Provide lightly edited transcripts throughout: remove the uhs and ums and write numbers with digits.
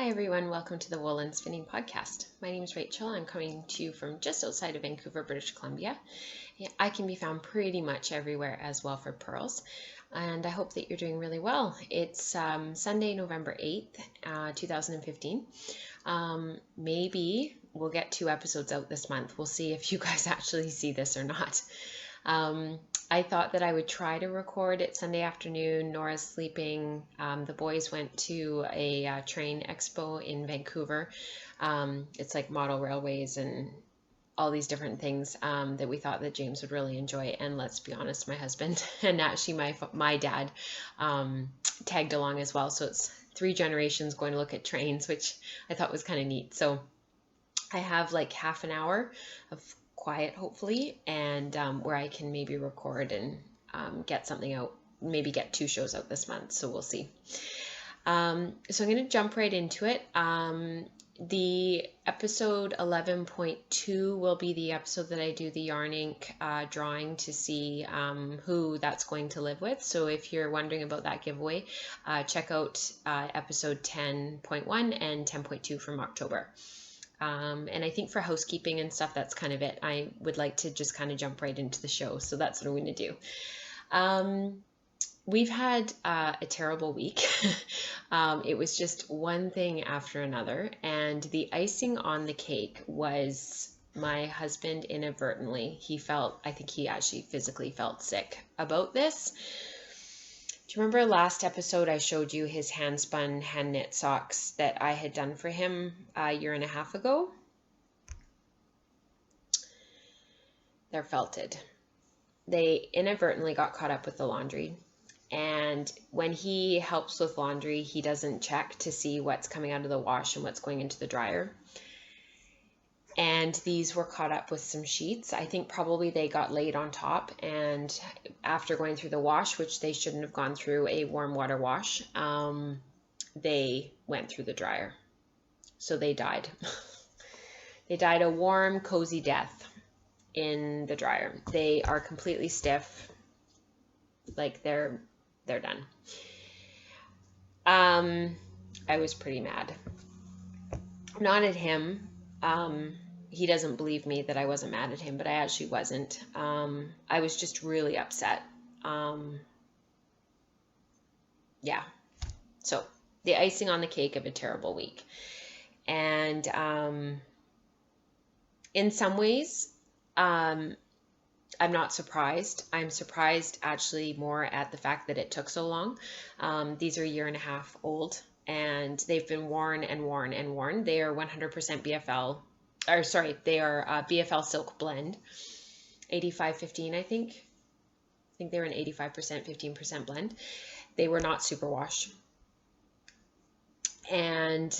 Hi everyone, welcome to the Wool and Spinning Podcast. My name is Rachel. I'm coming to you from just outside of Vancouver, British Columbia. I can be found pretty much everywhere as Welford Pearls, and I hope that you're doing really well. It's Sunday, November 8th, 2015. Maybe we'll get 2 episodes out this month. We'll see if you guys actually see this or not. I thought that I would try to record it Sunday afternoon. Nora's sleeping. The boys went to a train expo in Vancouver. It's like model railways and all these different things that we thought that James would really enjoy. And let's be honest, my husband and actually my dad tagged along as well. So it's 3 generations going to look at trains, which I thought was kind of neat. So I have like half an hour of quiet, hopefully, and where I can maybe record and get something out, maybe get 2 shows out this month, so we'll see. So I'm going to jump right into it. The episode 11.2 will be the episode that I do the yarn ink drawing to see who that's going to live with. So if you're wondering about that giveaway, check out episode 10.1 and 10.2 from October. And I think for housekeeping and stuff, that's kind of it. I would like to just kind of jump right into the show. So that's what I'm going to do. We've had a terrible week. It was just one thing after another. And the icing on the cake was my husband inadvertently. I think he actually physically felt sick about this. Do you remember last episode I showed you his hand-spun, hand-knit socks that I had done for him a year and a half ago? They're felted. They inadvertently got caught up with the laundry. And when he helps with laundry, he doesn't check to see what's coming out of the wash and what's going into the dryer. And these were caught up with some sheets. I think probably they got laid on top, and after going through the wash, which they shouldn't have gone through a warm water wash, they went through the dryer. So they died. They died a warm, cozy death in the dryer. They are completely stiff. Like they're done. I was pretty mad. Not at him. He doesn't believe me that I wasn't mad at him, but I actually wasn't. I was just really upset. Yeah. So the icing on the cake of a terrible week. And in some ways, I'm not surprised. I'm surprised actually more at the fact that it took so long. These are a year and a half old, and they've been worn and worn and worn. They are 100% BFL. They are BFL silk blend, 85-15, I think. I think they were an 85%, 15% blend. They were not superwash. And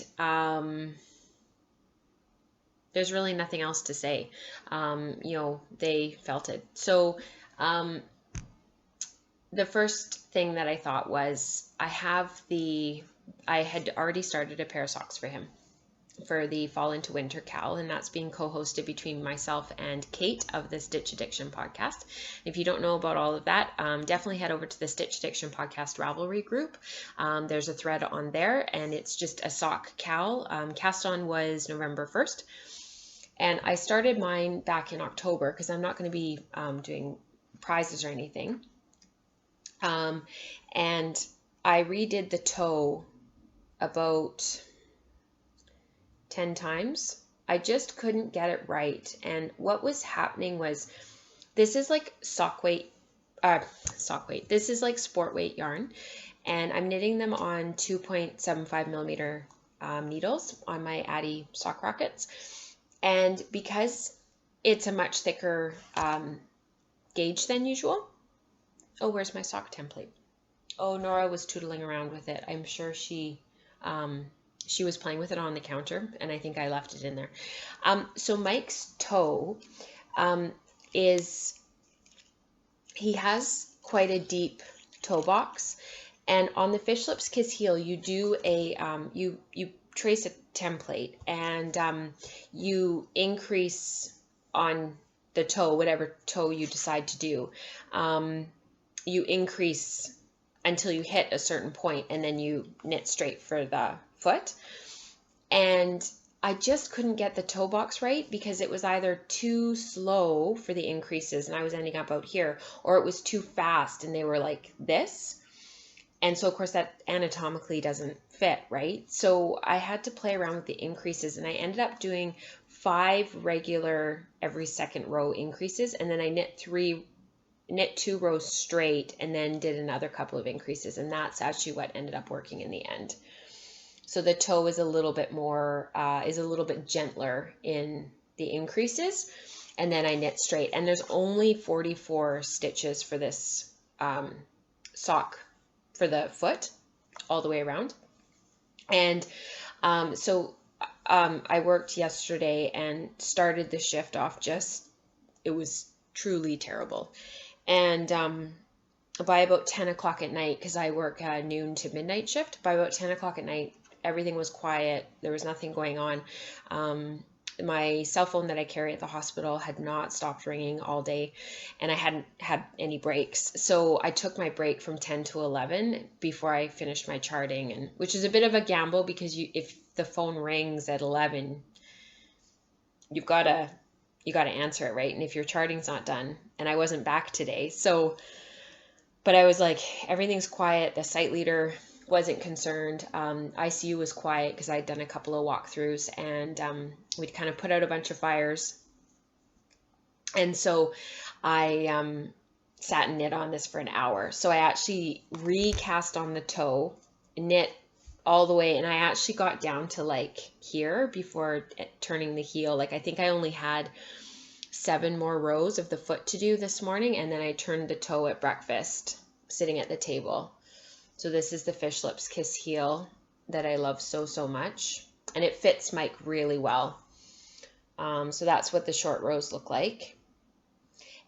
there's really nothing else to say. They felted. So the first thing that I thought was I had already started a pair of socks for him for the fallintowinterKAL, and that's being co-hosted between myself and Kate of the Stitch Addiction podcast. If you don't know about all of that, definitely head over to the Stitch Addiction podcast Ravelry group. There's a thread on there, and it's just a sock CAL. Cast on was November 1st, and I started mine back in October because I'm not going to be doing prizes or anything. And I redid the toe about 10 times. I just couldn't get it right. And what was happening was, this is like this is like sport weight yarn, and I'm knitting them on 2.75 millimeter needles on my Addy sock rockets. And because it's a much thicker gauge than usual. Oh, where's my sock template? Oh, Nora was tootling around with it. I'm sure she was playing with it on the counter, and I think I left it in there. So Mike's toe he has quite a deep toe box, and on the Fish Lips Kiss Heel, you do you trace a template, and you increase on the toe, whatever toe you decide to do. You increase until you hit a certain point, and then you knit straight for the foot. And I just couldn't get the toe box right because it was either too slow for the increases and I was ending up out here, or it was too fast and they were like this. And so of course that anatomically doesn't fit, right? So I had to play around with the increases, and I ended up doing 5 regular every second row increases, and then I knit 2 rows straight and then did another couple of increases, and that's actually what ended up working in the end. So the toe is a little bit more, is a little bit gentler in the increases, and then I knit straight. And there's only 44 stitches for this sock for the foot all the way around. And so I worked yesterday and started the shift off it was truly terrible. And by about 10 o'clock at night, because I work a noon to midnight shift, by about 10 o'clock at night, everything was quiet. There was nothing going on. My cell phone that I carry at the hospital had not stopped ringing all day, and I hadn't had any breaks. So I took my break from 10 to 11 before I finished my charting, and which is a bit of a gamble because if the phone rings at 11, you gotta answer it, right? And if your charting's not done, and I wasn't back today, but I was like, everything's quiet. The site leader wasn't concerned. ICU was quiet because I'd done a couple of walkthroughs, and we'd kind of put out a bunch of fires. And so I sat and knit on this for an hour. So I actually recast on the toe, knit all the way, and I actually got down to like here before turning the heel. Like I think I only had 7 more rows of the foot to do this morning, and then I turned the toe at breakfast, sitting at the table. So this is the Fish Lips Kiss heel that I love so, so much. And it fits Mike really well. So that's what the short rows look like.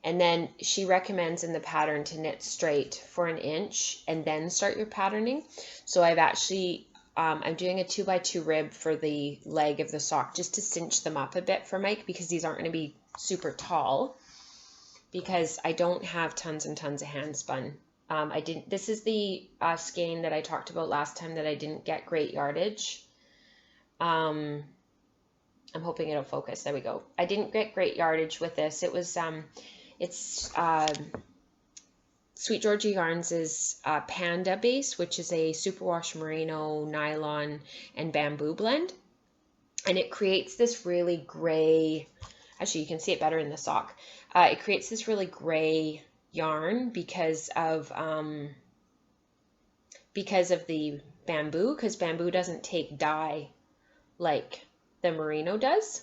And then she recommends in the pattern to knit straight for 1 inch and then start your patterning. So I've actually, I'm doing a 2x2 rib for the leg of the sock just to cinch them up a bit for Mike, because these aren't going to be super tall, because I don't have tons and tons of hand spun. This is the skein that I talked about last time that I didn't get great yardage. I'm hoping it'll focus. There we go. I didn't get great yardage with this. It was, it's Sweet Georgia Yarns' Panda base, which is a superwash merino, nylon, and bamboo blend. And it creates this really gray, actually you can see it better in the sock. It creates this really gray yarn because of the bamboo, because bamboo doesn't take dye like the merino does.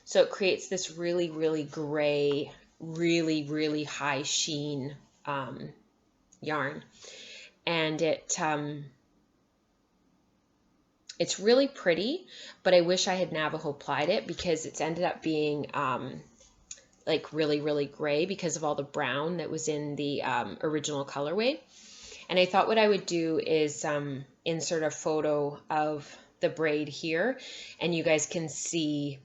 So it creates this really, really gray, really, really high sheen yarn. And it's really pretty, but I wish I had Navajo plied it, because it's ended up being like really, really gray because of all the brown that was in the original colorway. And I thought what I would do is insert a photo of the braid here, and you guys can see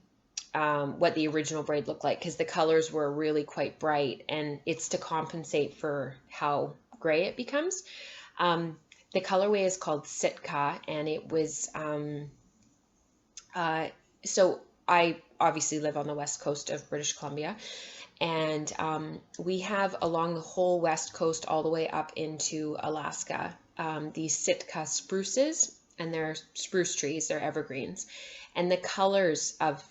what the original braid looked like, because the colors were really quite bright, and it's to compensate for how gray it becomes. The colorway is called Sitka, and it was, so I obviously live on the west coast of British Columbia, and we have along the whole west coast all the way up into Alaska these Sitka spruces, and they're spruce trees, they're evergreens, and the colors of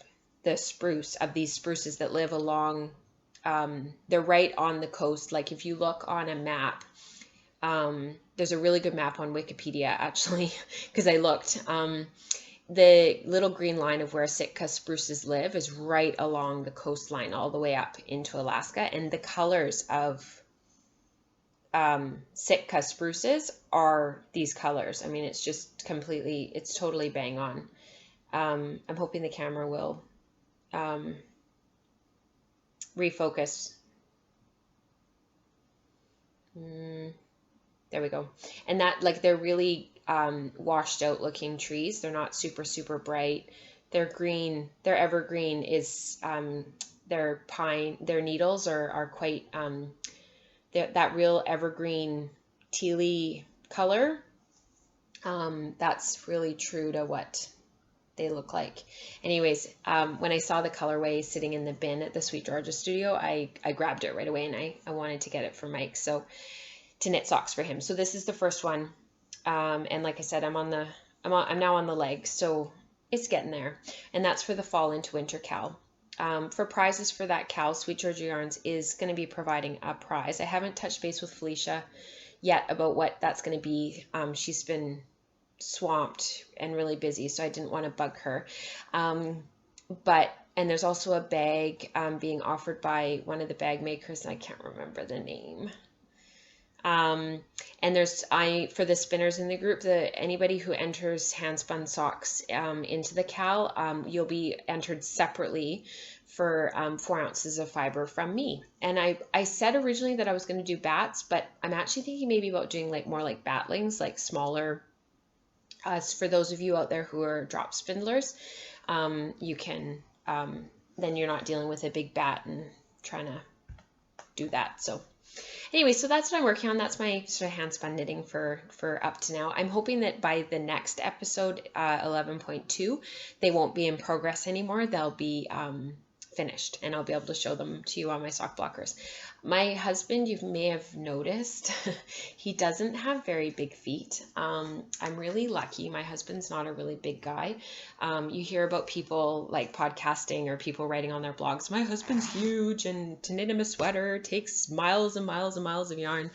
the spruce, of these spruces that live along, they're right on the coast. Like if you look on a map, there's a really good map on Wikipedia actually, because I looked. The little green line of where Sitka spruces live is right along the coastline all the way up into Alaska, and the colors of Sitka spruces are these colors. I mean, it's just completely, it's totally bang on. I'm hoping the camera will refocus. There we go. And that, like, they're really washed out looking trees. They're not super, super bright. They're green. Their evergreen is, their pine, their needles are quite, that real evergreen tealy color. That's really true to what they look like. Anyways, when I saw the colorway sitting in the bin at the Sweet Georgia studio, I grabbed it right away, and I wanted to get it for Mike, so to knit socks for him. So this is the first one, and like I said, I'm now on the leg, so it's getting there, and that's for the Fall into Winter KAL. For prizes for that KAL, Sweet Georgia Yarns is going to be providing a prize. I haven't touched base with Felicia yet about what that's going to be. She's been swamped and really busy, so I didn't want to bug her. And there's also a bag being offered by one of the bag makers, and I can't remember the name. And for the spinners in the group, anybody who enters hand spun socks into the KAL, you'll be entered separately for 4 ounces of fiber from me. And I said originally that I was going to do bats, but I'm actually thinking maybe about doing like more like batlings, like smaller. For those of you out there who are drop spindlers, you can, then you're not dealing with a big bat and trying to do that. So anyway, so that's what I'm working on. That's my sort of hand spun knitting for up to now. I'm hoping that by the next episode, 11.2, they won't be in progress anymore. They'll be finished, and I'll be able to show them to you on my sock blockers. My husband, you may have noticed, he doesn't have very big feet. I'm really lucky. My husband's not a really big guy. You hear about people like podcasting or people writing on their blogs, my husband's huge, and to knit him a sweater takes miles and miles and miles of yarn.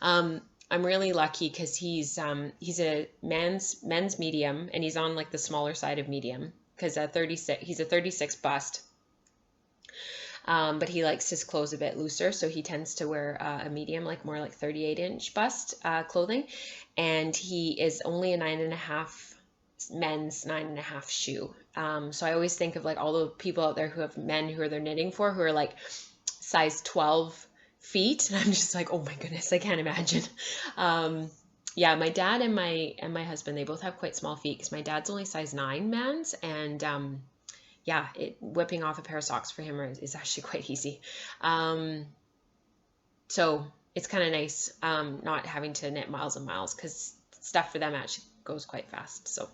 I'm really lucky because he's a men's medium, and he's on like the smaller side of medium because he's a 36 bust. But he likes his clothes a bit looser, so he tends to wear a medium, like more like 38-inch bust clothing, and he is only a 9.5 men's 9.5 shoe. So I always think of like all the people out there who have men who are they're knitting for who are like size 12 feet, and I'm just like, oh my goodness, I can't imagine. Yeah, my dad and my husband, they both have quite small feet because my dad's only size 9 men's, and yeah, whipping off a pair of socks for him is actually quite easy. So it's kind of nice not having to knit miles and miles because stuff for them actually goes quite fast. So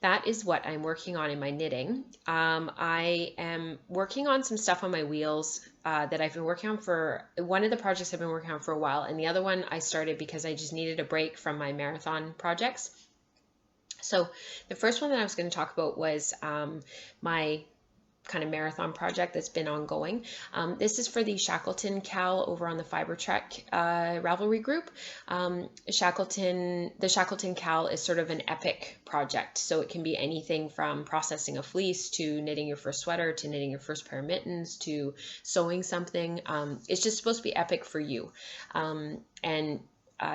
that is what I'm working on in my knitting. I am working on some stuff on my wheels that I've been working on for one of the projects I've been working on for a while, and the other one I started because I just needed a break from my marathon projects. So the first one that I was going to talk about was my kind of marathon project that's been ongoing. This is for the Shackleton CAL over on the Fiber Trek Ravelry group. The Shackleton CAL is sort of an epic project. So it can be anything from processing a fleece to knitting your first sweater to knitting your first pair of mittens to sewing something. It's just supposed to be epic for you. And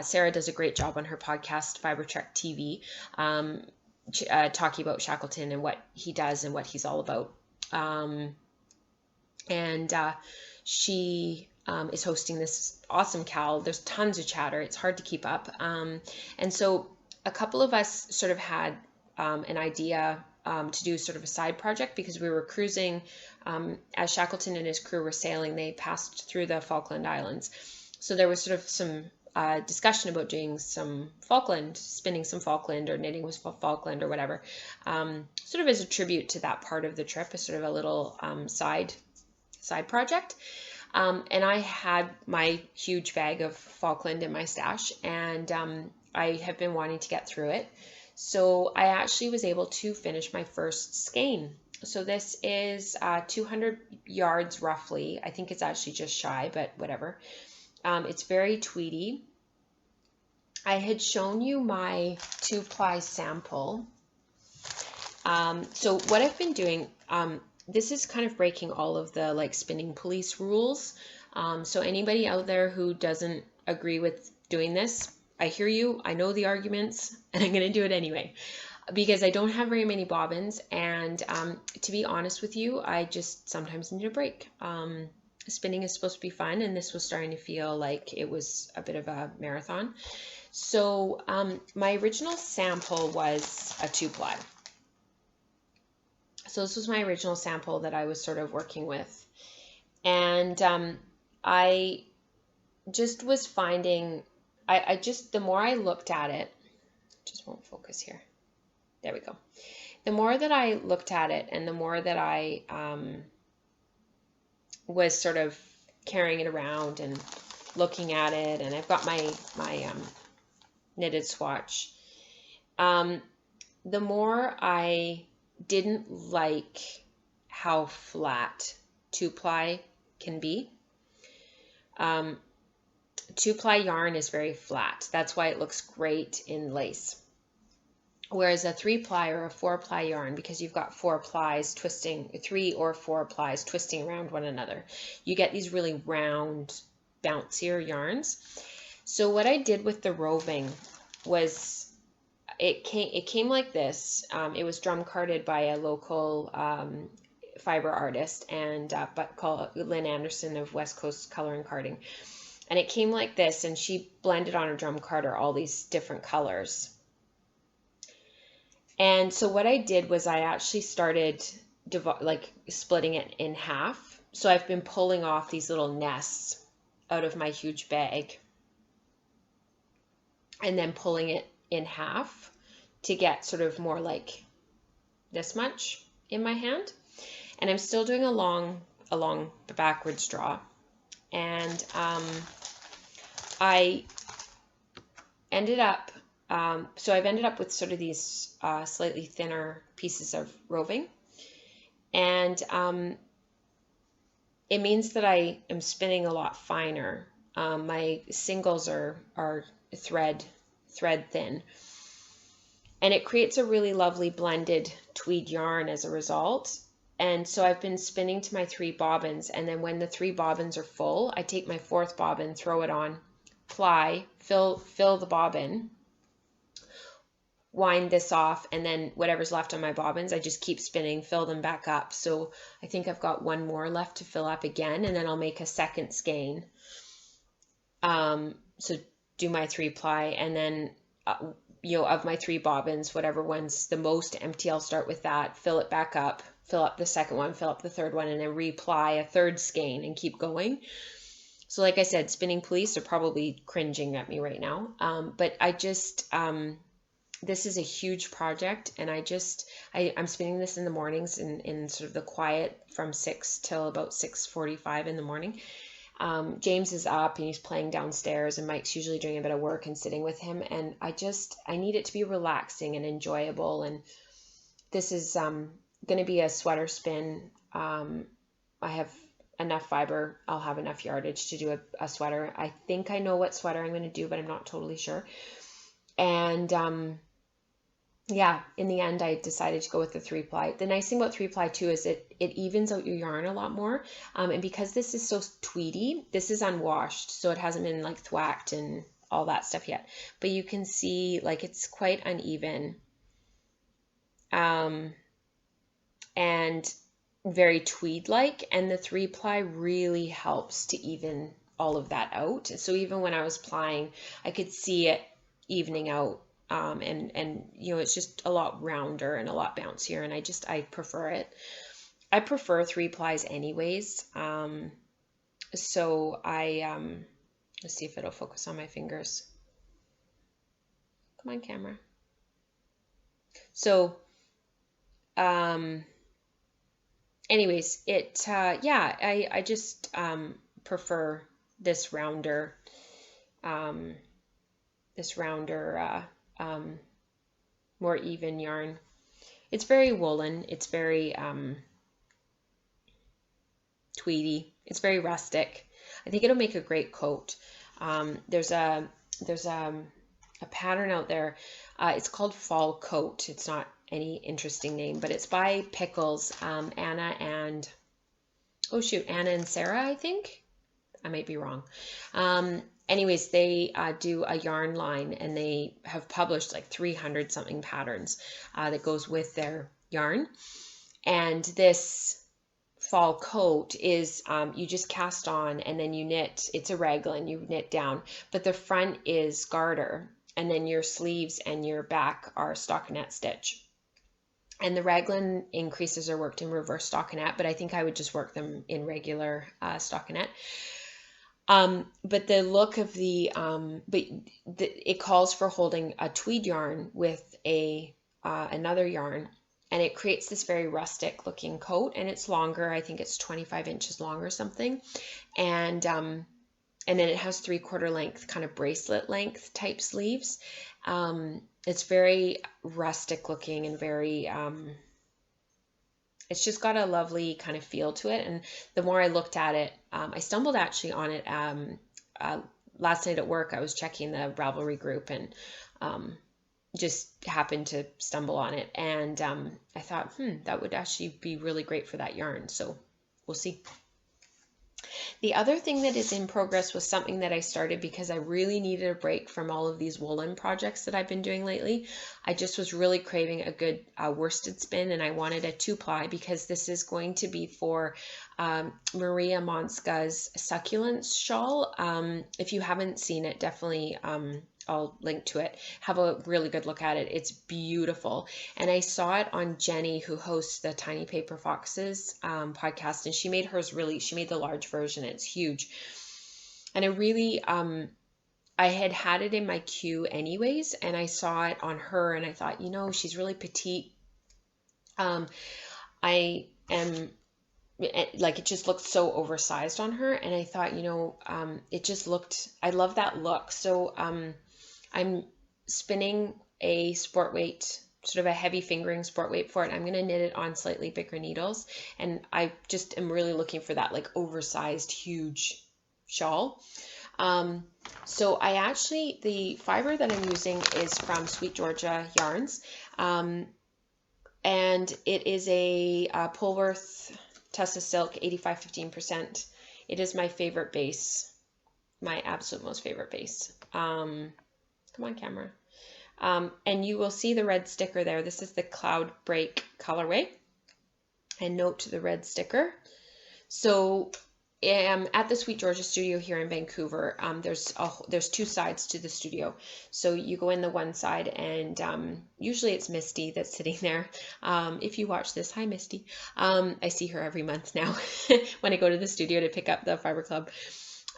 Sarah does a great job on her podcast, Fiber Trek TV, talking about Shackleton and what he does and what he's all about. She is hosting this awesome CAL. There's tons of chatter. It's hard to keep up. And so a couple of us sort of had an idea to do sort of a side project because we were cruising. As Shackleton and his crew were sailing, they passed through the Falkland Islands. So there was sort of some discussion about doing some Falkland, spinning some Falkland or knitting with Falkland or whatever, sort of as a tribute to that part of the trip, as sort of a little side project. And I had my huge bag of Falkland in my stash, and I have been wanting to get through it. So I actually was able to finish my first skein. So this is 200 yards roughly. I think it's actually just shy, but whatever. It's very tweedy. I had shown you my 2-ply sample. So what I've been doing, this is kind of breaking all of the like spinning police rules. So anybody out there who doesn't agree with doing this, I hear you, I know the arguments, and I'm going to do it anyway. Because I don't have very many bobbins, and to be honest with you, I just sometimes need a break. Spinning is supposed to be fun, and this was starting to feel like it was a bit of a marathon. So my original sample was a 2-ply. So this was my original sample that I was sort of working with. And I just was finding, the more I looked at it, just won't focus here. There we go. the more that I looked at it and the more that I was sort of carrying it around and looking at it, and I've got my knitted swatch, the more I didn't like how flat 2-ply can be. 2-ply yarn is very flat. That's why it looks great in lace. Whereas a 3-ply or a 4-ply yarn, because you've got 4 plies twisting, 3 or 4 plies twisting around one another, you get these really round, bouncier yarns. So what I did with the roving was it came like this. It was drum carded by a local fiber artist and called Lynn Anderson of West Coast Color and Carding. And it came like this, and she blended on her drum carder all these different colors. And so what I did was I actually started splitting it in half. So I've been pulling off these little nests out of my huge bag and then pulling it in half to get sort of more like this much in my hand. And I'm still doing along the backwards draw. And I ended up, so I've ended up with sort of these slightly thinner pieces of roving. And it means that I am spinning a lot finer. My singles are thread thin. And it creates a really lovely blended tweed yarn as a result. And so I've been spinning to my 3 bobbins, and then when the 3 bobbins are full, I take my 4th bobbin, throw it on, ply, fill the bobbin, wind this off, and then whatever's left on my bobbins, I just keep spinning, fill them back up. So I think I've got 1 more left to fill up again, and then I'll make a second skein. So do my 3-ply, and then of my 3 bobbins, whatever one's the most empty, I'll start with that, fill it back up, fill up the second one, fill up the third one, and then reply a 3rd skein and keep going. So like I said, spinning police are probably cringing at me right now. But I just, this is a huge project, and I'm spinning this in the mornings in sort of the quiet from 6 till about 6:45 in the morning. James is up and he's playing downstairs, and Mike's usually doing a bit of work and sitting with him. And I need it to be relaxing and enjoyable. And this is going to be a sweater spin. I have enough fiber. I'll have enough yardage to do a sweater. I think I know what sweater I'm going to do, but I'm not totally sure. And yeah, in the end, I decided to go with the 3-ply. The nice thing about 3-ply too is it evens out your yarn a lot more. And because this is so tweedy, this is unwashed, so it hasn't been like thwacked and all that stuff yet. But you can see like it's quite uneven. And very tweed-like, and the 3-ply really helps to even all of that out. So even when I was plying, I could see it evening out. And it's just a lot rounder and a lot bouncier, and I prefer it. I prefer 3-plies anyways. So let's see if it'll focus on my fingers. Come on, camera. So, anyways, I just prefer this rounder, more even yarn. It's very woolen. It's very tweedy. It's very rustic. I think it'll make a great coat. There's a pattern out there. It's called Fall Coat. It's not any interesting name, but it's by Pickles, Anna and Sarah, I think. I might be wrong. Anyways, they do a yarn line, and they have published like 300 something patterns that goes with their yarn. And this Fall Coat is you just cast on, and then you knit. It's a raglan, you knit down, but the front is garter, and then your sleeves and your back are stockinette stitch. And the raglan increases are worked in reverse stockinette, but I think I would just work them in regular stockinette. But the look of it calls for holding a tweed yarn with another yarn, and it creates this very rustic looking coat, and it's longer. I think it's 25 inches long or something. And then it has 3/4 length, kind of bracelet length type sleeves. It's very rustic looking and very, it's just got a lovely kind of feel to it. And the more I looked at it, I stumbled actually on it last night at work. I was checking the Ravelry group and just happened to stumble on it. And I thought, that would actually be really great for that yarn. So we'll see. The other thing that is in progress was something that I started because I really needed a break from all of these woolen projects that I've been doing lately. I just was really craving a good worsted spin, and I wanted a 2-ply because this is going to be for Maria Monska's succulents shawl. If you haven't seen it, definitely I'll link to it. Have a really good look at it. It's beautiful. And I saw it on Jenny, who hosts the Tiny Paper Foxes podcast, and she made she made the large version. It's huge. And I really, I had it in my queue anyways, and I saw it on her, and I thought, she's really petite. I am, like, it just looked so oversized on her, and I thought, it just looked, I love that look. So, I'm spinning a sport weight, sort of a heavy fingering sport weight for it. I'm going to knit it on slightly bigger needles. And I just am really looking for that like oversized, huge shawl. So the fiber that I'm using is from Sweet Georgia Yarns. And it is a Polworth Tussa Silk 85-15%. It is my favorite base, my absolute most favorite base. Come on, camera. And you will see the red sticker there. This is the Cloud Break colorway. And note to the red sticker. So at the Sweet Georgia studio here in Vancouver, there's 2 sides to the studio. So you go in the one side, and usually it's Misty that's sitting there. If you watch this, hi Misty. I see her every month now when I go to the studio to pick up the Fiber Club.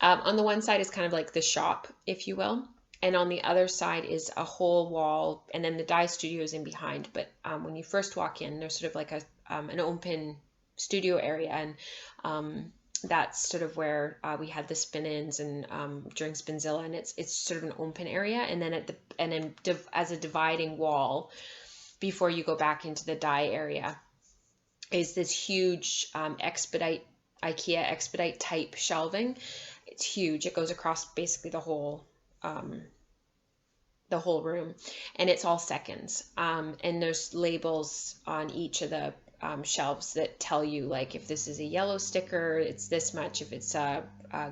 On the one side is kind of like the shop, if you will. And on the other side is a whole wall, and then the dye studio is in behind. But when you first walk in, there's sort of like an open studio area, and that's sort of where we had the spin-ins and during Spinzilla, and it's sort of an open area. And then as a dividing wall, before you go back into the dye area, is this huge IKEA expedite type shelving. It's huge. It goes across basically the whole room, and it's all seconds. And there's labels on each of the shelves that tell you, like, if this is a yellow sticker, it's this much. If it's a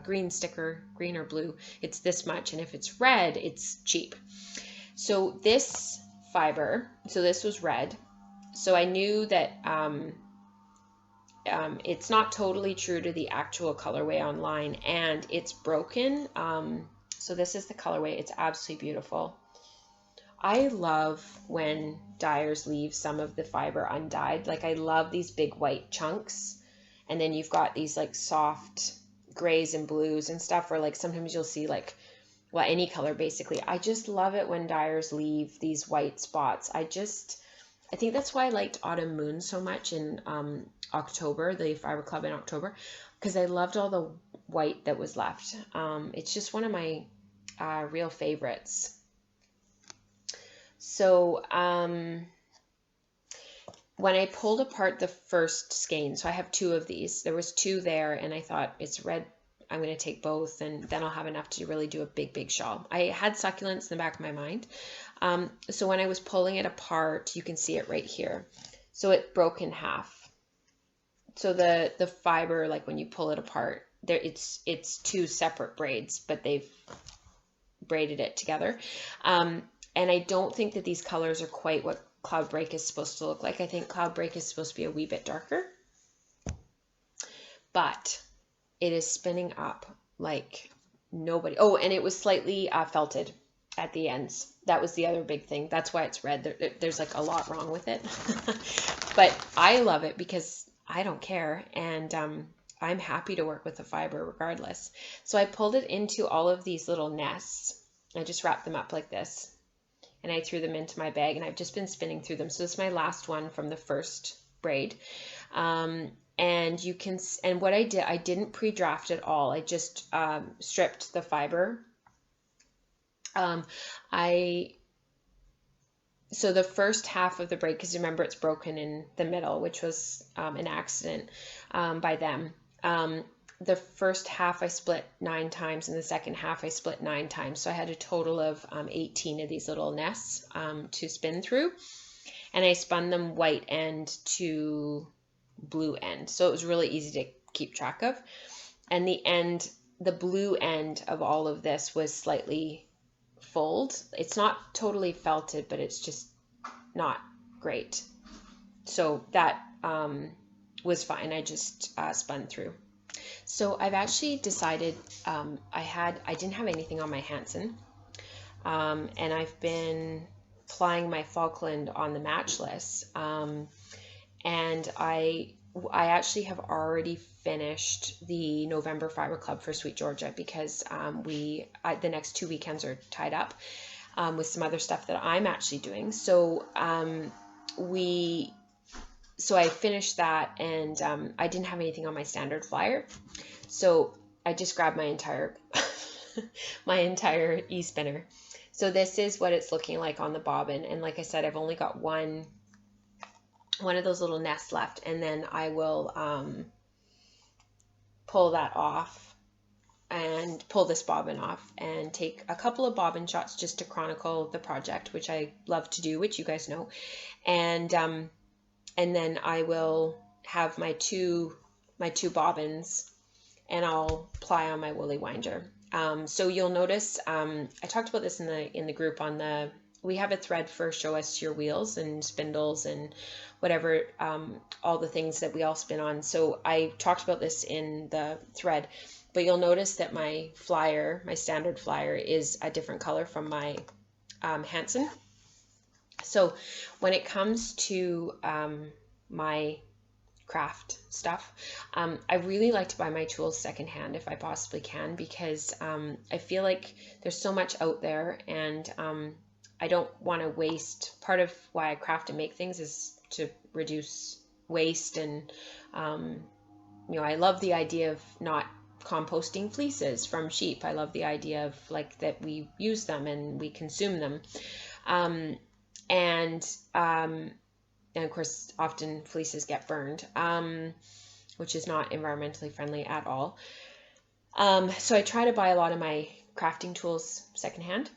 green sticker, green or blue, it's this much. And if it's red, it's cheap. So this fiber, this was red. So I knew that it's not totally true to the actual colorway online, and it's broken. So this is the colorway. It's absolutely beautiful. I love when dyers leave some of the fiber undyed. Like, I love these big white chunks, and then you've got these like soft grays and blues and stuff, or like sometimes you'll see like, well, any color basically. I just love it when dyers leave these white spots. I think that's why I liked Autumn Moon so much in October, the Fiber Club in October, because I loved all the white that was left. It's just one of my real favorites. So when I pulled apart the first skein, so I have 2 of these, there was 2 there, and I thought, it's red, I'm going to take both, and then I'll have enough to really do a big shawl. I had succulents in the back of my mind. So when I was pulling it apart, you can see it right here. So it broke in half. So the fiber, like when you pull it apart, there it's 2 separate braids, but they've braided it together. And I don't think that these colors are quite what Cloud Break is supposed to look like. I think Cloud Break is supposed to be a wee bit darker, but it is spinning up like nobody. Oh, and it was slightly felted at the ends. That was the other big thing. That's why it's red. There's like a lot wrong with it, but I love it because I don't care. And I'm happy to work with the fiber regardless. So I pulled it into all of these little nests. I just wrapped them up like this. and I threw them into my bag, and I've just been spinning through them. So this is my last one from the first braid. And you can, and what I did, I didn't pre-draft at all. I just stripped the fiber. So the first half of the braid, because remember it's broken in the middle, which was an accident by them. The first half I split 9 times, and the second half I split 9 times. So I had a total of 18 of these little nests to spin through. And I spun them white end to blue end. So it was really easy to keep track of. And the blue end of all of this was slightly fold. It's not totally felted, but it's just not great. So that was fine. I just spun through. So I've actually decided I didn't have anything on my Hansen, and I've been plying my Falkland on the matchless, and I actually have already finished the November Fiber Club for Sweet Georgia, because the next 2 weekends are tied up with some other stuff that I'm actually doing. So I finished that, and I didn't have anything on my standard flyer, so I just grabbed my entire e-spinner. So this is what it's looking like on the bobbin, and like I said, I've only got one of those little nests left, and then I will pull that off and pull this bobbin off and take a couple of bobbin shots just to chronicle the project, which I love to do, which you guys know, and then I will have my two bobbins, and I'll ply on my woolly winder. So you'll notice, I talked about this in the group we have a thread for show us your wheels and spindles and whatever, all the things that we all spin on. So I talked about this in the thread, but you'll notice that my standard flyer is a different color from my Hansen. So when it comes to my craft stuff, I really like to buy my tools secondhand if I possibly can, because I feel like there's so much out there, and I don't want to waste. Part of why I craft and make things is to reduce waste, and I love the idea of not composting fleeces from sheep. I love the idea of that we use them and we consume them, and of course often fleeces get burned, which is not environmentally friendly at all. So I try to buy a lot of my crafting tools secondhand.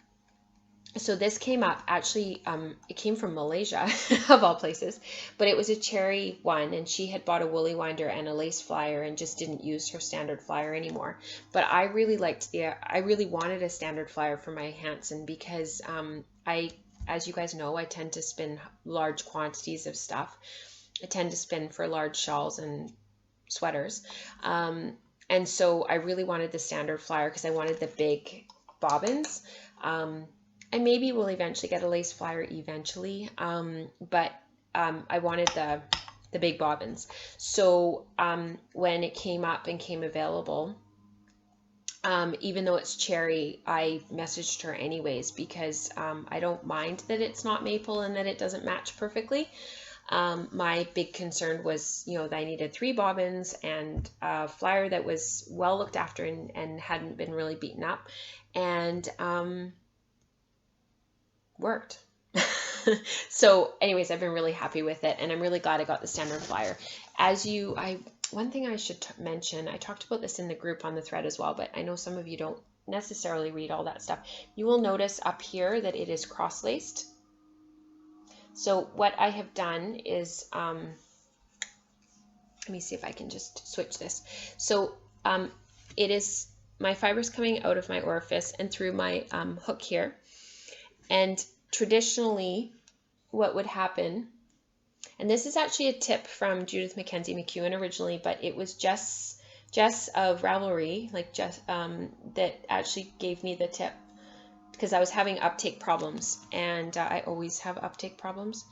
So this came up, actually, it came from Malaysia, of all places, but it was a cherry one, and she had bought a woolly winder and a lace flyer and just didn't use her standard flyer anymore. But I really wanted a standard flyer for my Hansen, because as you guys know, I tend to spin large quantities of stuff. I tend to spin for large shawls and sweaters. And so I really wanted the standard flyer because I wanted the big bobbins. I maybe will eventually get a lace flyer eventually, but I wanted the big bobbins. So when it came up and came available, even though it's cherry, I messaged her anyways, because I don't mind that it's not maple and that it doesn't match perfectly. My big concern was, that I needed 3 bobbins and a flyer that was well looked after and hadn't been really beaten up, and worked. So anyways, I've been really happy with it, and I'm really glad I got the standard flyer. One thing I should mention, I talked about this in the group on the thread as well, but I know some of you don't necessarily read all that stuff. You will notice up here that it is cross-laced. So what I have done is, let me see if I can just switch this. So it is, my fiber's coming out of my orifice and through my hook here. And traditionally what would happen, and this is actually a tip from Judith Mackenzie McEwen originally, but it was Jess of Ravelry, that actually gave me the tip, because I was having uptake problems, and I always have uptake problems,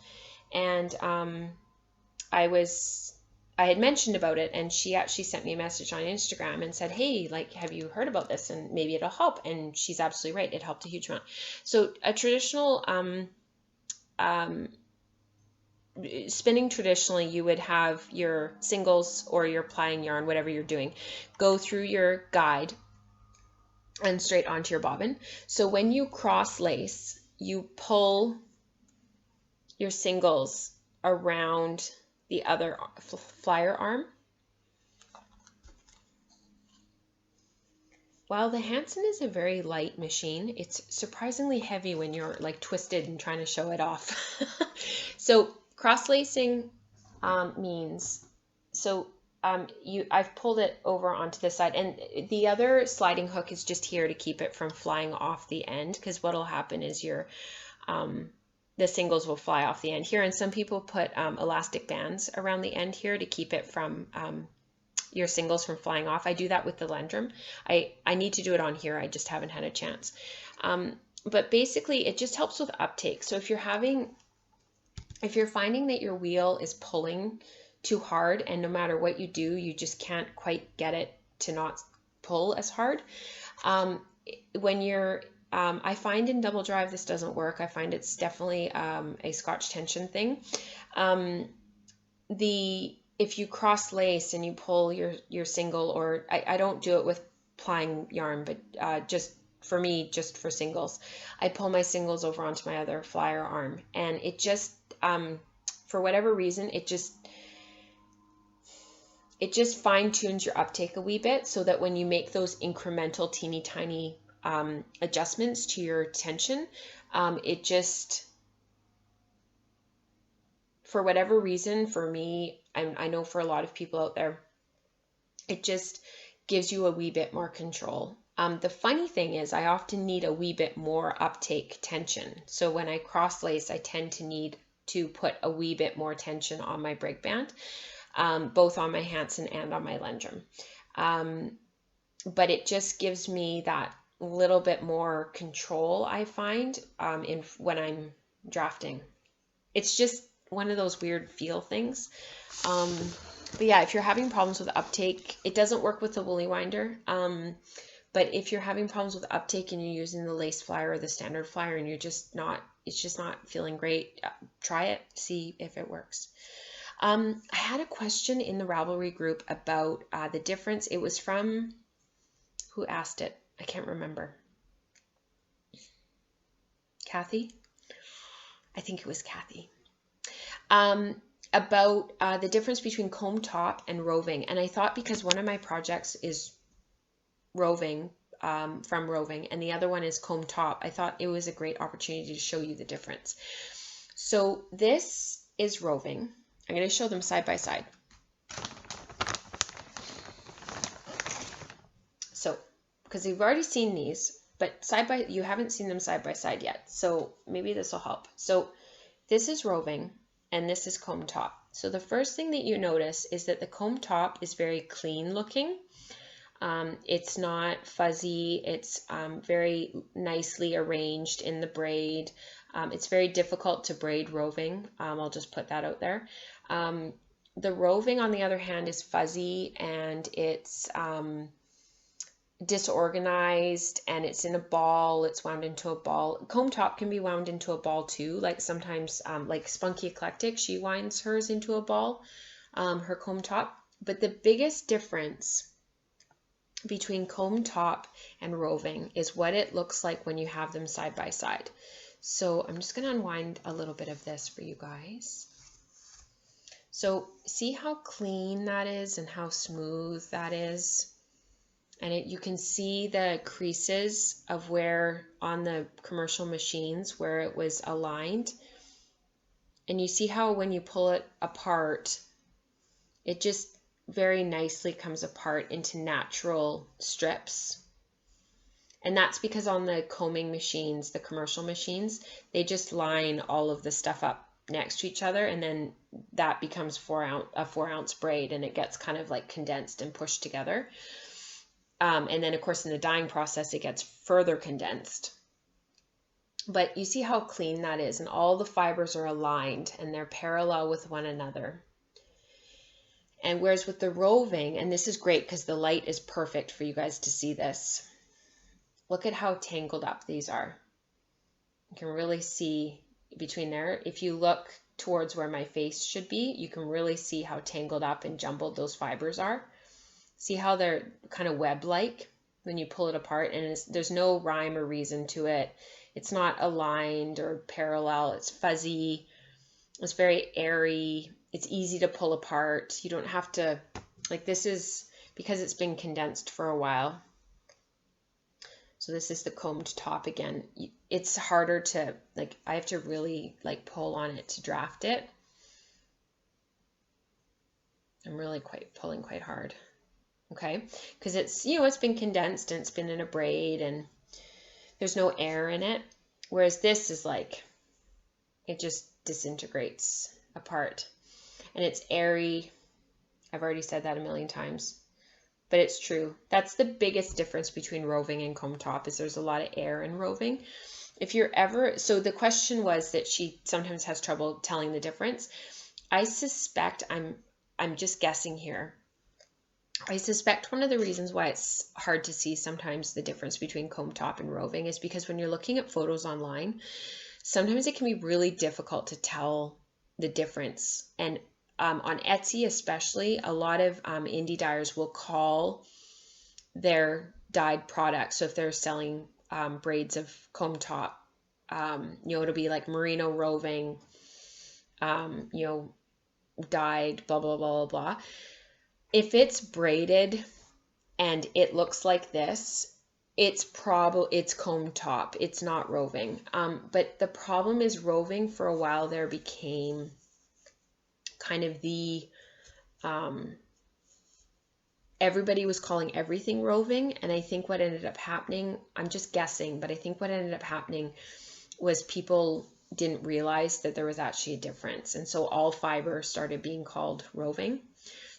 and I was I had mentioned about it, and she actually sent me a message on Instagram and said, hey, like, have you heard about this? And maybe it'll help. And she's absolutely right. It helped a huge amount. So a traditional spinning traditionally, you would have your singles or your plying yarn, whatever you're doing, go through your guide and straight onto your bobbin. So when you cross lace, you pull your singles around the other flyer arm. While the Hansen is a very light machine, it's surprisingly heavy when you're like twisted and trying to show it off. So cross-lacing means, so I've pulled it over onto this side, and the other sliding hook is just here to keep it from flying off the end, because what'll happen is your the singles will fly off the end here, and some people put elastic bands around the end here to keep it from your singles from flying off. I do that with the Lendrum. I need to do it on here. I just haven't had a chance. But basically it just helps with uptake. So if you're finding that your wheel is pulling too hard, and no matter what you do, you just can't quite get it to not pull as hard. When you're, I find in double drive, this doesn't work. I find it's definitely a Scotch tension thing. If you cross lace and you pull your single, or I don't do it with plying yarn, but just for me, just for singles, I pull my singles over onto my other flyer arm, and it just, for whatever reason, it just fine tunes your uptake a wee bit, so that when you make those incremental teeny tiny adjustments to your tension, it just, for whatever reason, for me, I know for a lot of people out there, it just gives you a wee bit more control. The funny thing is, I often need a wee bit more uptake tension. So when I cross lace, I tend to need to put a wee bit more tension on my brake band, both on my Hansen and on my Lendrum. But it just gives me that little bit more control, I find, when I'm drafting. It's just one of those weird feel things. But yeah, if you're having problems with uptake, it doesn't work with the woolly winder. But if you're having problems with uptake and you're using the lace flyer or the standard flyer and it's just not feeling great, try it, see if it works. I had a question in the Ravelry group about the difference. It was from, who asked it? I can't remember. Kathy? I think it was Kathy. About the difference between comb top and roving. And I thought, because one of my projects is roving, from roving, and the other one is comb top, I thought it was a great opportunity to show you the difference. So this is roving. I'm going to show them side by side. So, because you've already seen these, but you haven't seen them side by side yet. So maybe this will help. So this is roving, and this is comb top. So the first thing that you notice is that the comb top is very clean looking. It's not fuzzy. It's very nicely arranged in the braid. It's very difficult to braid roving. I'll just put that out there. The roving, on the other hand, is fuzzy, and it's disorganized, and it's in a ball. It's wound into a ball. Comb top can be wound into a ball too. Like sometimes, like Spunky Eclectic, she winds hers into a ball, her comb top. But the biggest difference between comb top and roving is what it looks like when you have them side by side. So I'm just going to unwind a little bit of this for you guys. So see how clean that is and how smooth that is? And you can see the creases of where on the commercial machines where it was aligned. And you see how when you pull it apart, it just very nicely comes apart into natural strips. And that's because on the combing machines, the commercial machines, they just line all of the stuff up next to each other, and then that becomes a 4 ounce braid, and it gets kind of like condensed and pushed together. And then of course in the dyeing process, it gets further condensed. But you see how clean that is, and all the fibers are aligned and they're parallel with one another. And whereas with the roving, and this is great because the light is perfect for you guys to see this. Look at how tangled up these are. You can really see between there. If you look towards where my face should be, you can really see how tangled up and jumbled those fibers are. See how they're kind of web-like when you pull it apart, and there's no rhyme or reason to it. It's not aligned or parallel. It's fuzzy. It's very airy. It's easy to pull apart. You don't have to, like, this is because it's been condensed for a while. So this is the combed top again. It's harder to, like, I have to really like pull on it to draft it. I'm really pulling quite hard. Okay, because it's, you know, it's been condensed and it's been in a braid and there's no air in it. Whereas this is like, it just disintegrates apart and it's airy. I've already said that a million times, but it's true. That's the biggest difference between roving and comb top, is there's a lot of air in roving. If you're ever, so the question was that she sometimes has trouble telling the difference. I suspect, I'm just guessing here, I suspect one of the reasons why it's hard to see sometimes the difference between comb top and roving is because when you're looking at photos online, sometimes it can be really difficult to tell the difference. And on Etsy especially, a lot of indie dyers will call their dyed products. So if they're selling braids of comb top, you know, it'll be like merino roving, you know, dyed, blah, blah, blah, blah, blah. If it's braided and it looks like this, it's comb top. It's not roving. But the problem is roving for a while there became kind of the, everybody was calling everything roving. And I think what ended up happening, I'm just guessing, but I think what ended up happening was people didn't realize that there was actually a difference. And so all fiber started being called roving.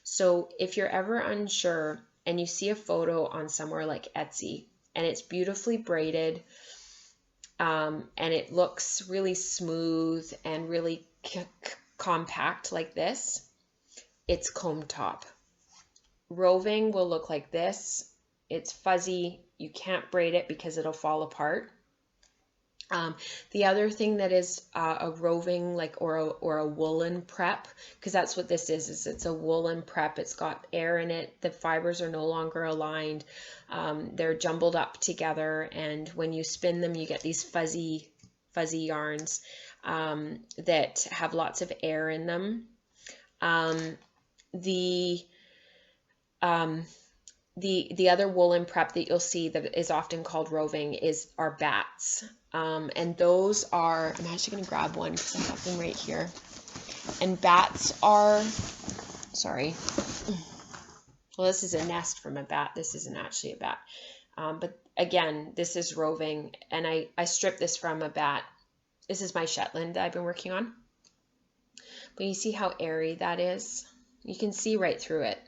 So if you're ever unsure and you see a photo on somewhere like Etsy and it's beautifully braided, and it looks really smooth and really compact like this, it's comb top. Roving will look like this. It's fuzzy. You can't braid it because it'll fall apart. The other thing that is a roving, like, or a woolen prep, because that's what this is it's a woolen prep. It's got air in it. The fibers are no longer aligned. They're jumbled up together, and when you spin them, you get these fuzzy yarns that have lots of air in them. The other woolen prep that you'll see that is often called roving are bats. And those are, I'm actually going to grab one because I have them right here. And bats are, sorry. Well, this is a nest from a bat. This isn't actually a bat. But again, this is roving. And I stripped this from a bat. This is my Shetland that I've been working on. But you see how airy that is? You can see right through it.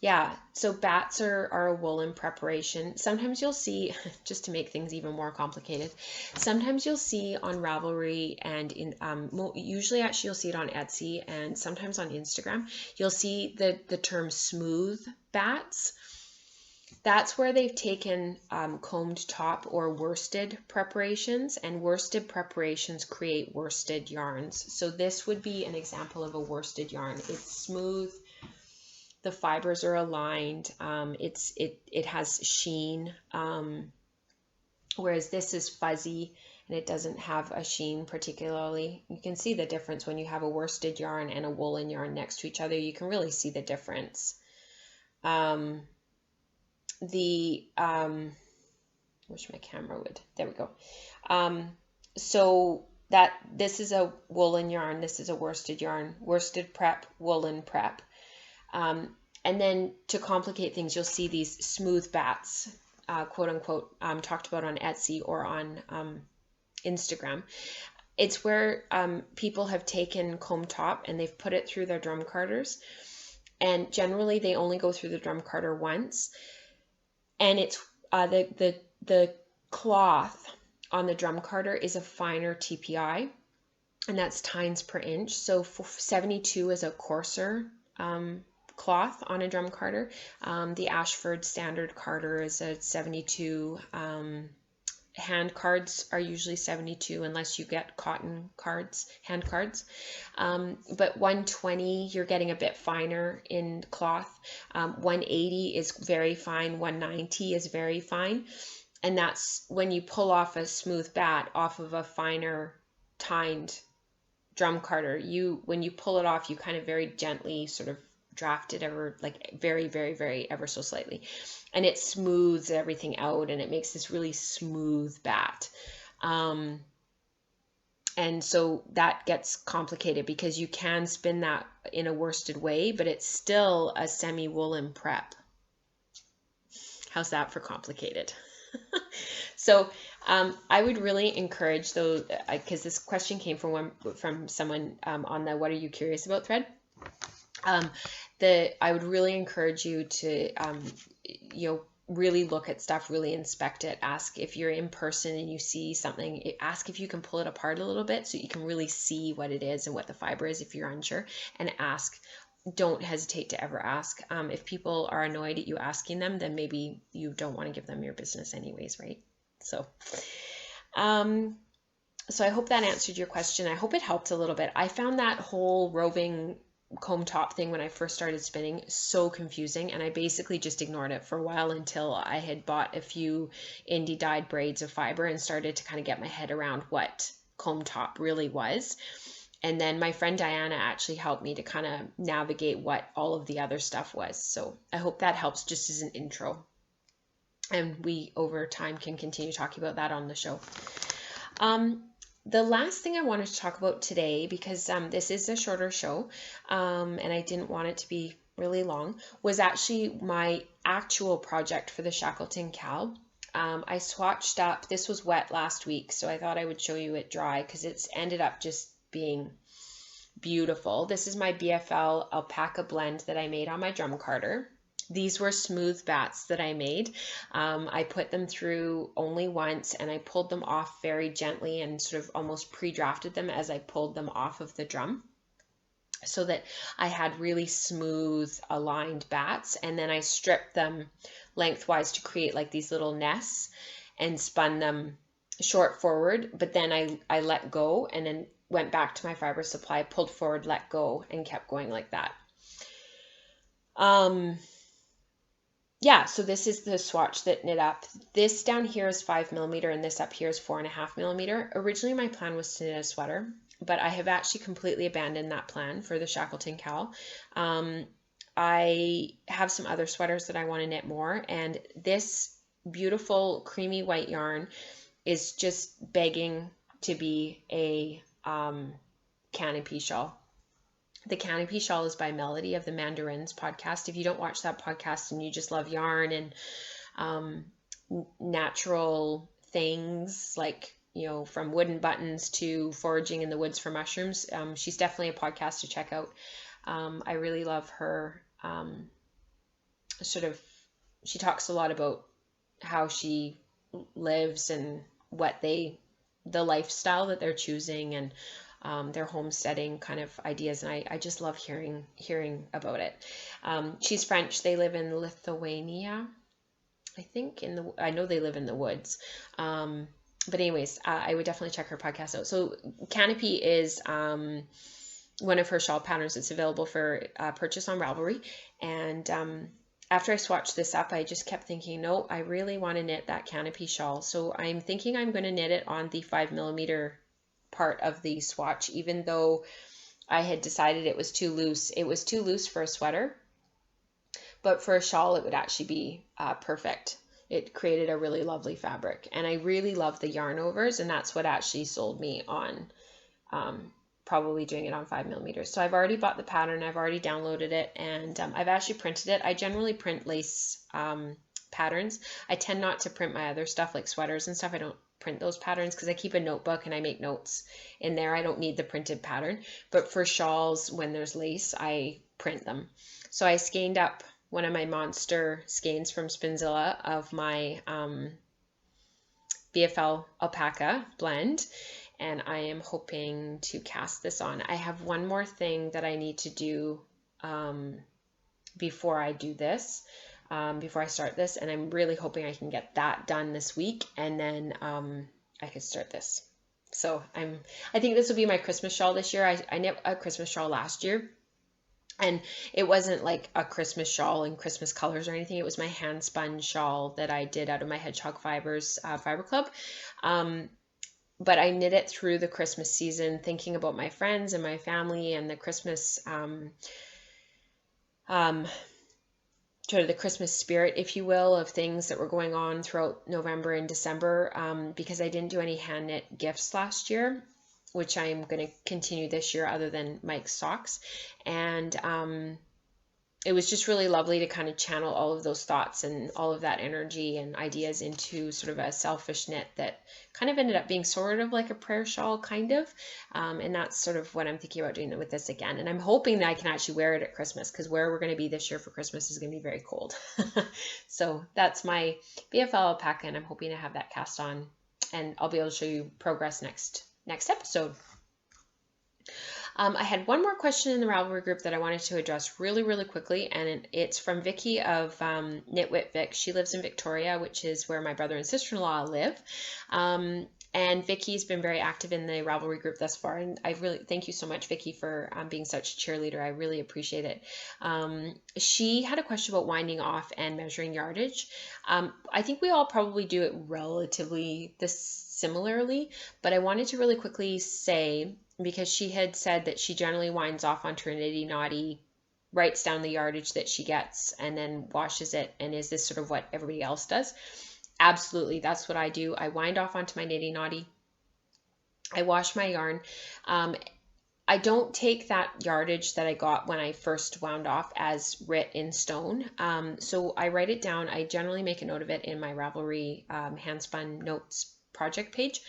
Yeah, so bats are a woolen preparation. Sometimes you'll see, just to make things even more complicated, sometimes you'll see on Ravelry and usually actually you'll see it on Etsy and sometimes on Instagram, you'll see the term smooth bats. That's where they've taken combed top or worsted preparations, and worsted preparations create worsted yarns. So this would be an example of a worsted yarn. It's smooth. The fibers are aligned. It has sheen, whereas this is fuzzy and it doesn't have a sheen particularly. You can see the difference when you have a worsted yarn and a woolen yarn next to each other. You can really see the difference. Wish my camera would. There we go. So this is a woolen yarn. This is a worsted yarn. Worsted prep, woolen prep. And then to complicate things, you'll see these smooth bats, quote unquote, talked about on Etsy or on Instagram. It's where people have taken comb top and they've put it through their drum carders. And generally they only go through the drum carder once. And it's the cloth on the drum carder is a finer TPI. and that's tines per inch. So 72 is a coarser cloth on a drum carder. The Ashford standard carder is a 72. Hand cards are usually 72 unless you get cotton cards, hand cards. But 120, you're getting a bit finer in cloth. 180 is very fine. 190 is very fine. And that's when you pull off a smooth bat off of a finer tined drum carder. When you pull it off, you kind of very gently sort of draft it ever, like very, very, very ever so slightly. And it smooths everything out and it makes this really smooth bat. And so that gets complicated because you can spin that in a worsted way, but it's still a semi-woolen prep. How's that for complicated? So I would really encourage those, because this question came from someone on the "What are you curious about" thread. I would really encourage you to really look at stuff, really inspect it. Ask if you're in person and you see something, ask if you can pull it apart a little bit so you can really see what it is and what the fiber is if you're unsure, and ask. Don't hesitate to ever ask. If people are annoyed at you asking them, then maybe you don't want to give them your business anyways, right? So I hope that answered your question. I hope it helped a little bit. I found that whole roving comb top thing when I first started spinning so confusing, and I basically just ignored it for a while until I had bought a few indie dyed braids of fiber and started to kind of get my head around what comb top really was. And then my friend Diana actually helped me to kind of navigate what all of the other stuff was. So I hope that helps just as an intro. And we, over time, can continue talking about that on the show. The last thing I wanted to talk about today, because this is a shorter show, and I didn't want it to be really long, was actually my actual project for the Shackleton CAL. I swatched up, this was wet last week, so I thought I would show you it dry because it's ended up just being beautiful. This is my BFL Alpaca blend that I made on my drum carder. These were smooth bats that I made. I put them through only once and I pulled them off very gently and sort of almost pre-drafted them as I pulled them off of the drum so that I had really smooth aligned bats, and then I stripped them lengthwise to create like these little nests and spun them short forward, but then I let go and then went back to my fiber supply, pulled forward, let go, and kept going like that. Yeah, so this is the swatch that knit up. This down here is 5mm and this up here is 4.5mm. Originally my plan was to knit a sweater, but I have actually completely abandoned that plan for the Shackleton CAL. I have some other sweaters that I want to knit more, and this beautiful creamy white yarn is just begging to be a canopy shawl. The Canopy Shawl is by Melody of the Mandarins podcast. If you don't watch that podcast and you just love yarn and natural things like, from wooden buttons to foraging in the woods for mushrooms, she's definitely a podcast to check out. I really love her. She talks a lot about how she lives and the lifestyle that they're choosing and their homesteading kind of ideas, and I just love hearing about it. She's French. They live in Lithuania, I think. I know they live in the woods. But anyways, I would definitely check her podcast out. So Canopy is one of her shawl patterns that's available for purchase on Ravelry, and after I swatched this up, I just kept thinking, no, I really want to knit that Canopy shawl. So I'm thinking I'm going to knit it on the 5mm part of the swatch, even though I had decided it was too loose. It was too loose for a sweater, but for a shawl it would actually be perfect. It created a really lovely fabric, and I really love the yarn overs, and that's what actually sold me on probably doing it on 5mm. So I've already bought the pattern, I've already downloaded it, and I've actually printed it. I generally print lace patterns. I tend not to print my other stuff like sweaters and stuff. I don't print those patterns because I keep a notebook and I make notes in there. I don't need the printed pattern, but for shawls, when there's lace, I print them. So I skeined up one of my monster skeins from Spinzilla of my BFL Alpaca blend, and I am hoping to cast this on. I have one more thing that I need to do before I do this, before I start this, and I'm really hoping I can get that done this week, and then I could start this. So I think this will be my Christmas shawl this year. I knit a Christmas shawl last year, and it wasn't like a Christmas shawl in Christmas colors or anything. It was my hand spun shawl that I did out of my Hedgehog Fibers Fiber Club. But I knit it through the Christmas season, thinking about my friends and my family and the Christmas, sort of the Christmas spirit, if you will, of things that were going on throughout November and December, because I didn't do any hand knit gifts last year, which I'm going to continue this year other than Mike's socks. And it was just really lovely to kind of channel all of those thoughts and all of that energy and ideas into sort of a selfish knit that kind of ended up being sort of like a prayer shawl, kind of. And that's sort of what I'm thinking about doing with this again. And I'm hoping that I can actually wear it at Christmas, because where we're going to be this year for Christmas is going to be very cold. So that's my BFL alpaca, and I'm hoping to have that cast on, and I'll be able to show you progress next episode. I had one more question in the Ravelry group that I wanted to address really, really quickly, and it's from Vicky of Knitwit Vic. She lives in Victoria, which is where my brother and sister-in-law live. And Vicky's been very active in the Ravelry group thus far, and I really thank you so much, Vicky, for being such a cheerleader. I really appreciate it. She had a question about winding off and measuring yardage. I think we all probably do it relatively similarly, but I wanted to really quickly say, because she had said that she generally winds off onto her nitty naughty, writes down the yardage that she gets, and then washes it. And is this sort of what everybody else does? Absolutely, that's what I do. I wind off onto my nitty naughty. I wash my yarn. I don't take that yardage that I got when I first wound off as writ in stone. So I write it down. I generally make a note of it in my Ravelry handspun notes project page.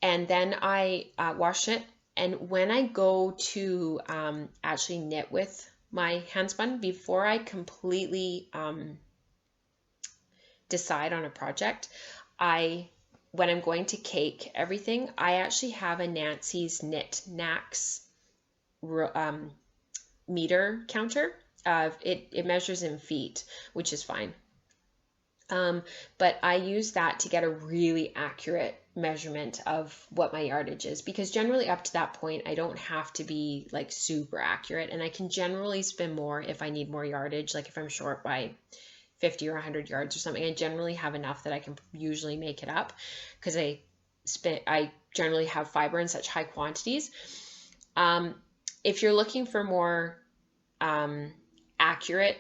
And then I wash it. And when I go to actually knit with my handspun, before I completely decide on a project, when I'm going to cake everything, I actually have a Nancy's Knit Knacks meter counter. It measures in feet, which is fine. But I use that to get a really accurate measurement of what my yardage is, because generally up to that point I don't have to be like super accurate, and I can generally spin more if I need more yardage. Like if I'm short by 50 or 100 yards or something, I generally have enough that I can usually make it up, because I generally have fiber in such high quantities. If you're looking for more accurate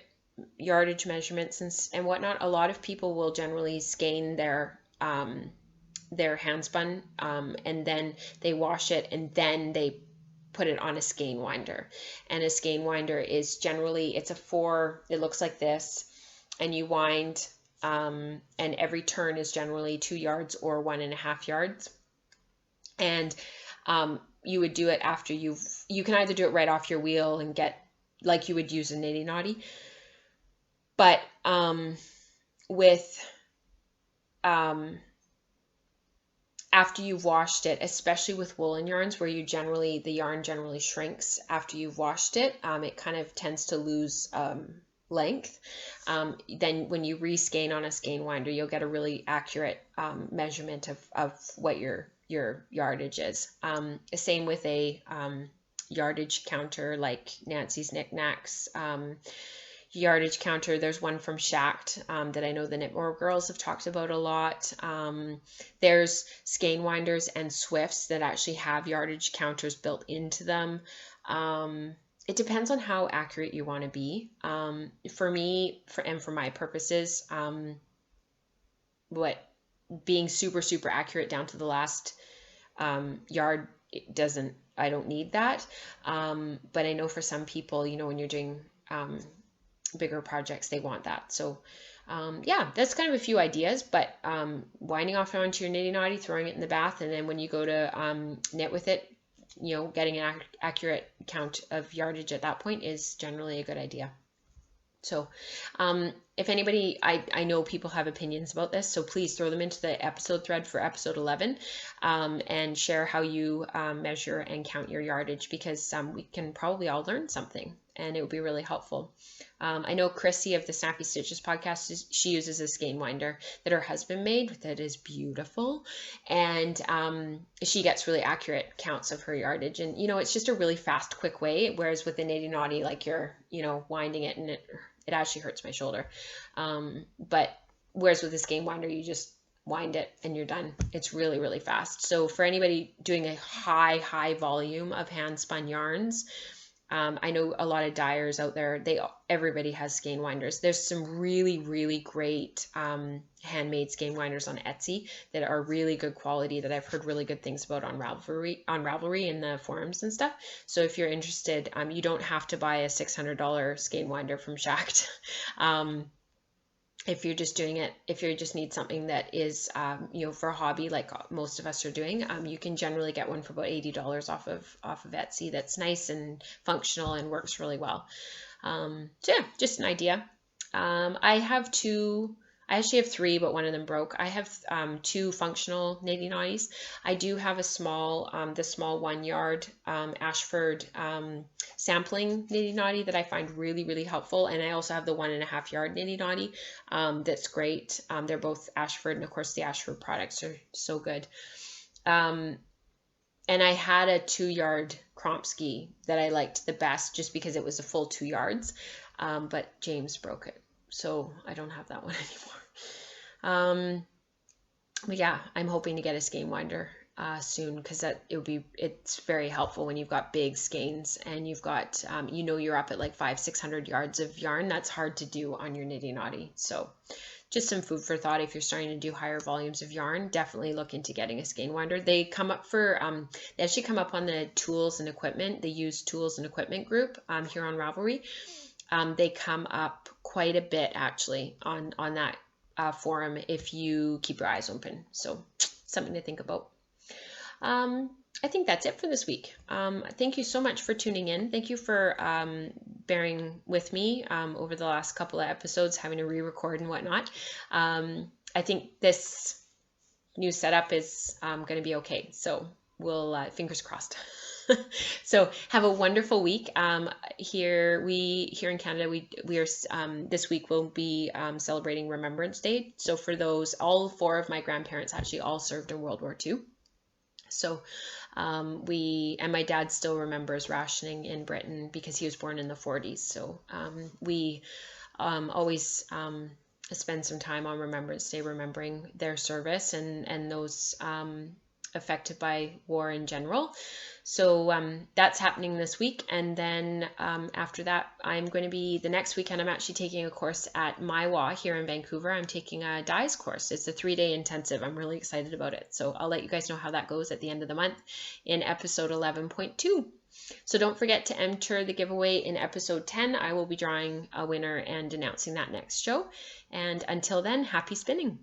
yardage measurements and whatnot, a lot of people will generally skein their handspun, and then they wash it, and then they put it on a skein winder. And a skein winder is generally, it looks like this, and you wind, and every turn is generally 2 yards or 1.5 yards. And you would do it after you can either do it right off your wheel and get like you would use a nitty naughty, but after you've washed it, especially with woolen yarns, where the yarn generally shrinks after you've washed it, it kind of tends to lose length. Then when you reskein on a skein winder, you'll get a really accurate measurement of what your yardage is. Same with a yardage counter like Nancy's Knickknacks yardage counter. There's one from Shackleton that I know the Knitmore girls have talked about a lot. There's skein winders and Swifts that actually have yardage counters built into them. It depends on how accurate you want to be. For me, for my purposes, being super, super accurate down to the last yard, I don't need that. But I know for some people, when you're doing bigger projects, they want that. So yeah, that's kind of a few ideas, but winding off onto your nitty naughty, throwing it in the bath, and then when you go to knit with it, getting an accurate count of yardage at that point is generally a good idea. So if anybody, I know people have opinions about this, so please throw them into the episode thread for episode 11, and share how you measure and count your yardage, because we can probably all learn something, and it would be really helpful. I know Chrissy of the Snappy Stitches podcast, she uses a skein winder that her husband made that is beautiful, and she gets really accurate counts of her yardage, and it's just a really fast, quick way, whereas with the Nitty Naughty, like you're winding it, and it actually hurts my shoulder, but whereas with the skein winder, you just wind it and you're done. It's really, really fast. So for anybody doing a high volume of hand spun yarns, I know a lot of dyers out there, everybody has skein winders. There's some really, really great handmade skein winders on Etsy that are really good quality, that I've heard really good things about on Ravelry in the forums and stuff. So if you're interested, you don't have to buy a $600 skein winder from Shackleton. If you're just doing it, if you just need something that is, for a hobby, like most of us are doing, you can generally get one for about $80 off of Etsy. That's nice and functional and works really well. So yeah, just an idea. I actually have 3, but one of them broke. I have 2 functional Nitty Naughties. I do have a small, the small 1 yard Ashford sampling Nitty Naughty that I find really, really helpful. And I also have the 1.5 yard Nitty Naughty that's great. They're both Ashford, and of course the Ashford products are so good. And I had a 2 yard Kromsky that I liked the best just because it was a full 2 yards, but James broke it. So I don't have that one anymore. But yeah, I'm hoping to get a skein winder soon, because it's very helpful when you've got big skeins and you've got, you're up at like 500-600 yards of yarn. That's hard to do on your Nitty Naughty. So just some food for thought. If you're starting to do higher volumes of yarn, definitely look into getting a skein winder. They come up they actually come up on the tools and equipment, the used tools and equipment group here on Ravelry. They come up quite a bit actually on that forum if you keep your eyes open. So something to think about. I think that's it for this week. Thank you so much for tuning in. Thank you for bearing with me over the last couple of episodes, having to re-record and whatnot. I think this new setup is going to be okay. So we'll fingers crossed. So have a wonderful week. Here in Canada, we are this week we'll be celebrating Remembrance Day. So for those, all 4 of my grandparents actually all served in World War II. So and my dad still remembers rationing in Britain because he was born in the 40s. So we always spend some time on Remembrance Day remembering their service and those affected by war in general. So that's happening this week. And then after that, the next weekend, I'm actually taking a course at MyWA here in Vancouver. I'm taking a dyes course. It's a 3-day intensive. I'm really excited about it. So I'll let you guys know how that goes at the end of the month in episode 11.2. So don't forget to enter the giveaway in episode 10. I will be drawing a winner and announcing that next show. And until then, happy spinning.